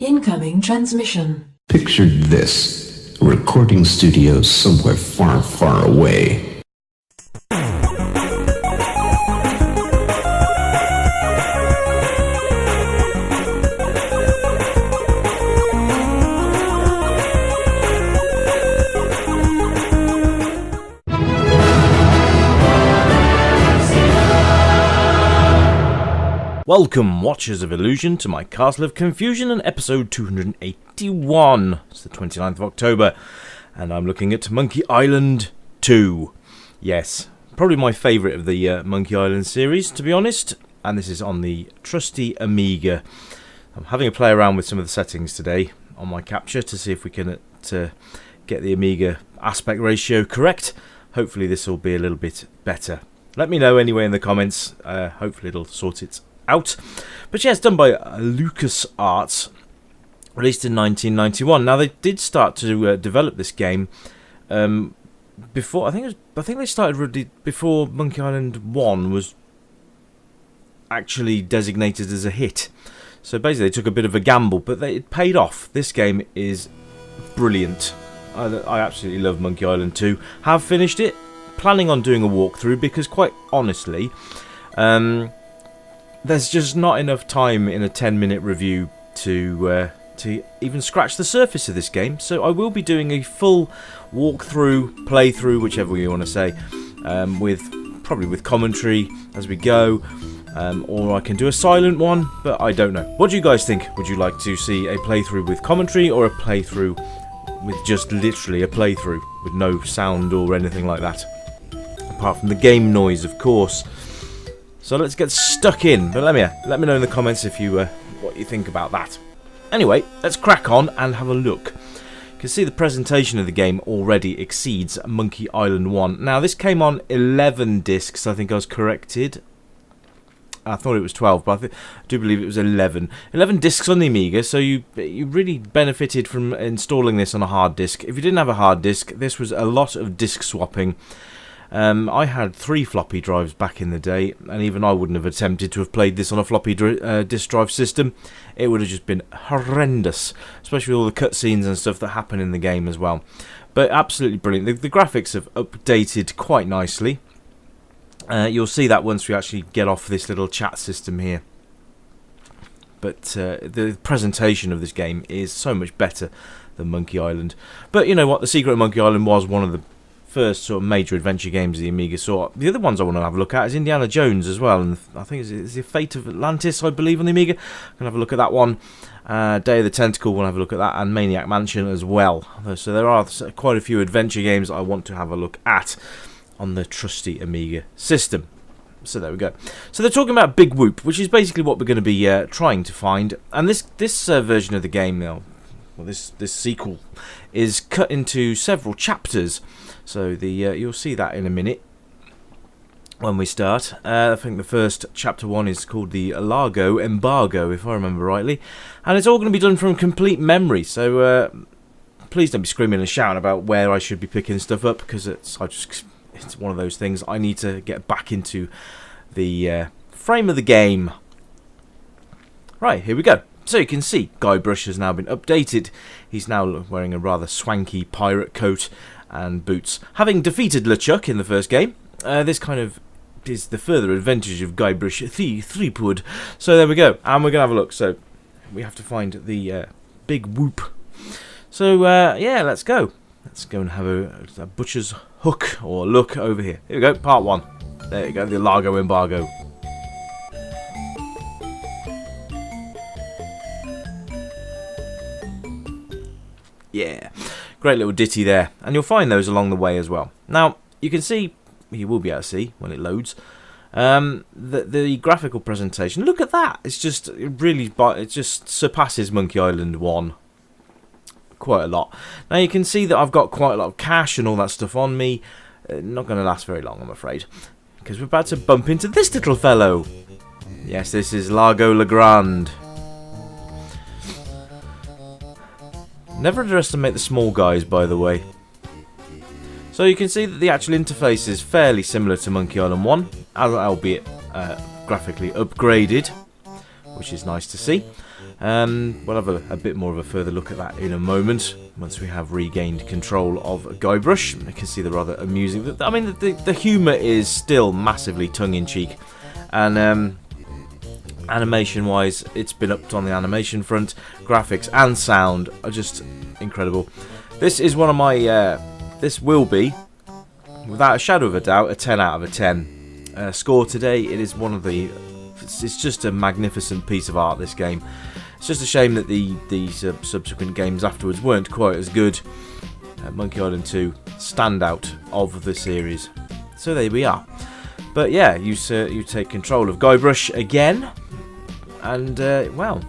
Incoming transmission. Picture this. A recording studio somewhere far, far away. Welcome, Watchers of Illusion, to my Castle of Confusion and episode 281. It's the 29th of October, and I'm looking at Monkey Island 2. Yes, probably my favourite of the Monkey Island series, to be honest, and this is on the trusty Amiga. I'm having a play around with some of the settings today on my capture to see if we can get the Amiga aspect ratio correct. Hopefully this will be a little bit better. Let me know anyway in the comments. Hopefully it'll sort it out. But yeah, it's done by LucasArts, released in 1991. Now they did start to develop this game before. I think they started really before Monkey Island 1 was actually designated as a hit. So basically they took a bit of a gamble, but it paid off. This game is brilliant. I absolutely love Monkey Island 2. Have finished it, planning on doing a walkthrough because quite honestly, there's just not enough time in a 10-minute review to even scratch the surface of this game. So I will be doing a full walkthrough, playthrough, whichever you want to say, probably with commentary as we go, or I can do a silent one, but I don't know. What do you guys think? Would you like to see a playthrough with commentary or a playthrough with just literally a playthrough with no sound or anything like that? Apart from the game noise, of course. So let's get stuck in, but let me know in the comments if you what you think about that. Anyway, let's crack on and have a look. You can see the presentation of the game already exceeds Monkey Island 1. Now this came on 11 discs, I think I was corrected. I thought it was 12, but I do believe it was 11. 11 discs on the Amiga, so you really benefited from installing this on a hard disk. If you didn't have a hard disk, this was a lot of disk swapping. I had 3 floppy drives back in the day, and even I wouldn't have attempted to have played this on a floppy disk drive system. It would have just been horrendous, especially with all the cutscenes and stuff that happen in the game as well. But absolutely brilliant. The graphics have updated quite nicely. You'll see that once we actually get off this little chat system here. But the presentation of this game is so much better than Monkey Island. But you know what? The Secret of Monkey Island was one of the first sort of major adventure games the Amiga saw. The other ones I want to have a look at is Indiana Jones as well, and I think it's the Fate of Atlantis, I believe, on the Amiga. I'm gonna have a look at that one. Day of the Tentacle, we'll have a look at that, and Maniac Mansion as well. So there are quite a few adventure games I want to have a look at on the trusty Amiga system. So there we go. So they're talking about Big Whoop, which is basically what we're going to be trying to find. And this version of the game now, well, this sequel, is cut into several chapters. So you'll see that in a minute when we start. I think the first chapter 1 is called the Largo Embargo, if I remember rightly, and it's all going to be done from complete memory. So please don't be screaming and shouting about where I should be picking stuff up, because it's one of those things. I need to get back into the frame of the game. Right, here we go. So you can see Guybrush has now been updated. He's now wearing a rather swanky pirate coat and boots. Having defeated LeChuck in the first game, this kind of is the further advantage of Guybrush Threepwood. So there we go, and we're going to have a look. So we have to find the Big Whoop. So yeah, let's go. Let's go and have a butcher's hook or look over here. Here we go, part 1. There you go, the Largo Embargo. Yeah, great little ditty there, and you'll find those along the way as well. Now you can see, you will be able to see when it loads, the graphical presentation. Look at that! It's just it just surpasses Monkey Island 1 quite a lot. Now you can see that I've got quite a lot of cash and all that stuff on me. Not going to last very long, I'm afraid, because we're about to bump into this little fellow. Yes, this is Largo Legrand. Never underestimate the small guys, by the way. So you can see that the actual interface is fairly similar to Monkey Island 1, albeit graphically upgraded, which is nice to see. We'll have a bit more of a further look at that in a moment, once we have regained control of Guybrush. You can see the rather amusing... I mean, the humour is still massively tongue-in-cheek, and animation-wise, it's been upped on the animation front. Graphics and sound are just incredible. This is one of my... this will be, without a shadow of a doubt, a 10 out of a 10. Score today, it is one of the... It's just a magnificent piece of art, this game. It's just a shame that these subsequent games afterwards weren't quite as good. Monkey Island 2, standout of the series. So there we are. But yeah, you take control of Guybrush again. And, well,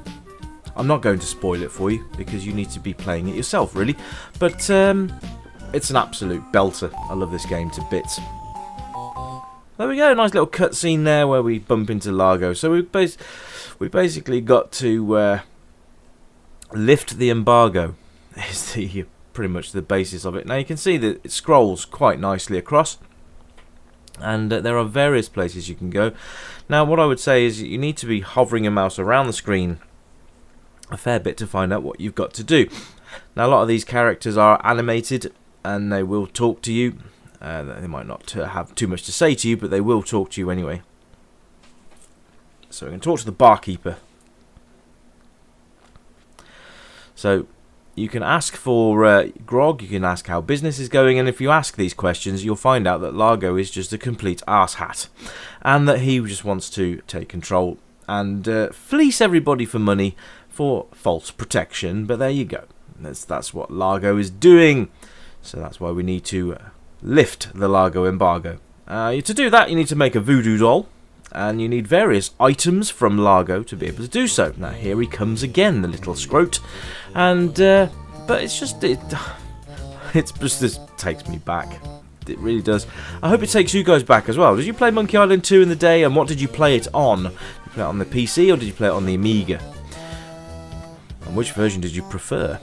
I'm not going to spoil it for you, because you need to be playing it yourself, really. But it's an absolute belter. I love this game to bits. There we go, nice little cutscene there where we bump into Largo. So we basically got to lift the embargo. Is pretty much the basis of it. Now you can see that it scrolls quite nicely across, and there are various places you can go. Now what I would say is you need to be hovering your mouse around the screen a fair bit to find out what you've got to do. Now a lot of these characters are animated, and they will talk to you. They might not have too much to say to you, but they will talk to you anyway. So we can talk to the barkeeper. So you can ask for grog, you can ask how business is going, and if you ask these questions, you'll find out that Largo is just a complete arsehat, and that he just wants to take control and fleece everybody for money for false protection. But there you go. That's what Largo is doing. So that's why we need to... lift the Largo embargo. To do that, you need to make a voodoo doll, and you need various items from Largo to be able to do so. Now here he comes again, the little scrote, and but it's just this takes me back. It really does. I hope it takes you guys back as well. Did you play Monkey Island 2 in the day, and what did you play it on? Did you play it on the PC or did you play it on the Amiga? And which version did you prefer?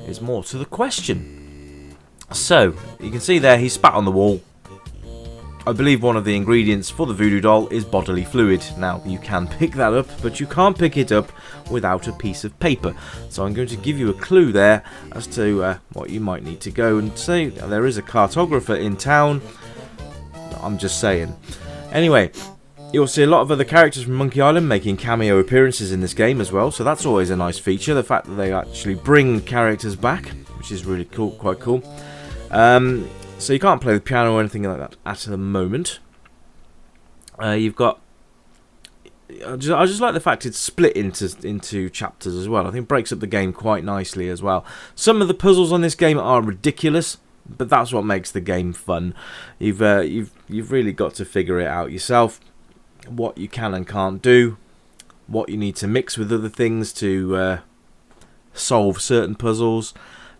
Is more to the question. So, you can see there, he's spat on the wall. I believe one of the ingredients for the voodoo doll is bodily fluid. Now, you can pick that up, but you can't pick it up without a piece of paper. So I'm going to give you a clue there as to what you might need to go and say. There is a cartographer in town. I'm just saying. Anyway, you'll see a lot of other characters from Monkey Island making cameo appearances in this game as well. So that's always a nice feature, the fact that they actually bring characters back, which is really cool, quite cool. So you can't play the piano or anything like that at the moment. You've got... I just like the fact it's split into chapters as well. I think it breaks up the game quite nicely as well. Some of the puzzles on this game are ridiculous, but that's what makes the game fun. You've really got to figure it out yourself, what you can and can't do, what you need to mix with other things to solve certain puzzles.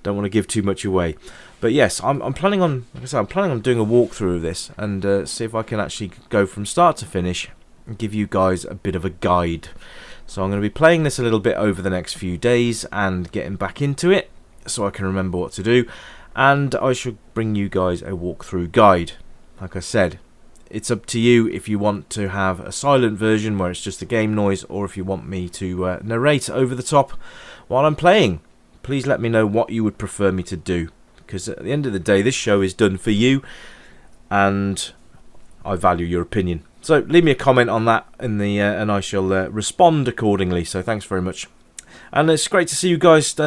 Don't want to give too much away. But yes, I'm planning on, like I said, I'm planning on doing a walkthrough of this and see if I can actually go from start to finish and give you guys a bit of a guide. So I'm going to be playing this a little bit over the next few days and getting back into it so I can remember what to do. And I shall bring you guys a walkthrough guide. Like I said, it's up to you if you want to have a silent version where it's just a game noise, or if you want me to narrate over the top while I'm playing. Please let me know what you would prefer me to do, because at the end of the day this show is done for you and I value your opinion. So leave me a comment on that and I shall respond accordingly. So thanks very much, and it's great to see you guys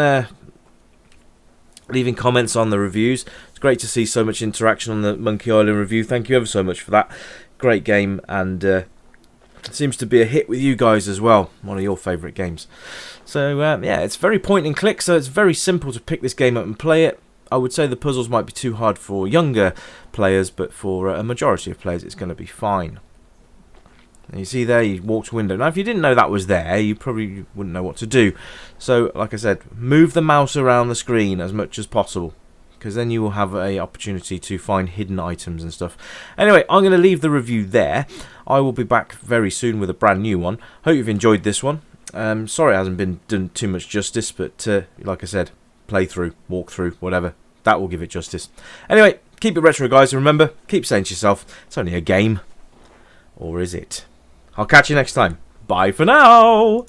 leaving comments on the reviews. It's great to see so much interaction on the Monkey Island review. Thank you ever so much for that. Great game, and it seems to be a hit with you guys as well. One of your favourite games. So yeah, it's very point and click, so it's very simple to pick this game up and play it. I would say the puzzles might be too hard for younger players, but for a majority of players it's going to be fine. And you see there, you walk to window. Now if you didn't know that was there, you probably wouldn't know what to do. So like I said, move the mouse around the screen as much as possible, because then you will have an opportunity to find hidden items and stuff. Anyway, I'm going to leave the review there. I will be back very soon with a brand new one. Hope you've enjoyed this one. Sorry it hasn't been done too much justice, but like I said, playthrough, walkthrough, whatever, that will give it justice. Anyway, keep it retro, guys, and remember, keep saying to yourself, it's only a game. Or is it? I'll catch you next time. Bye for now!